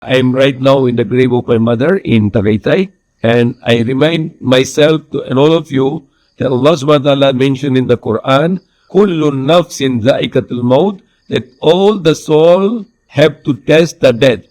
I'm right now in the grave of my mother in Tagaytay, and I remind myself and all of you that Allah subhanahu wa ta'ala mentioned in the Quran, Kullun nafsin dha'iqatul maut, that all the soul have to test the death.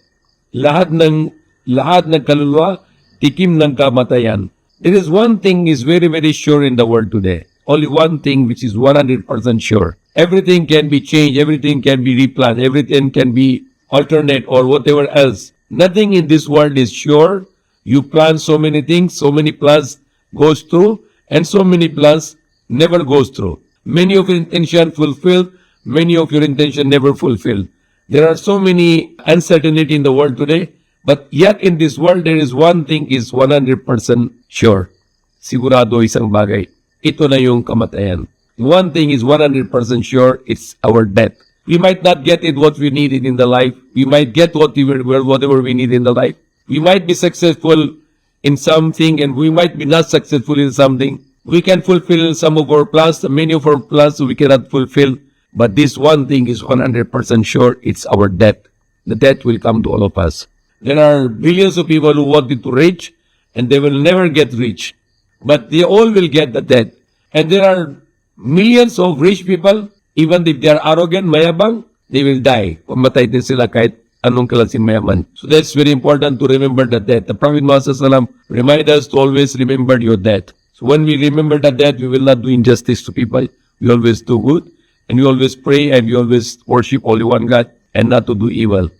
Lahat ng kaluluwa, tikim ng kamatayan. There is one thing is very, very sure in the world today. Only one thing which is 100% sure. Everything can be changed, everything can be replanned, everything can be alternate or whatever else. Nothing in this world is sure. You plan so many things, so many plans goes through, and so many plans never goes through. Many of your intention fulfilled, many of your intention never fulfilled. There are so many uncertainty in the world today, but yet in this world there is one thing is 100% sure. Sigurado isang bagay. Ito na yung kamatayan. One thing is 100% sure, it's our death. We might not get it what we needed in the life. We might get whatever we need in the life. We might be successful in something and we might be not successful in something. We can fulfill some of our plans, many of our plans we cannot fulfill. But this one thing is 100% sure, it's our death. The death will come to all of us. There are billions of people who wanted to reach and they will never get rich. But they all will get the death. And there are millions of rich people, even if they are arrogant, mayabang, they will die. Pamatay din sila kahit anong klaseng mayaman. So that's very important to remember the death. The Prophet Muhammad remind us to always remember your death. So when we remember the death, we will not do injustice to people. We always do good. And we always pray and we always worship only one God and not to do evil.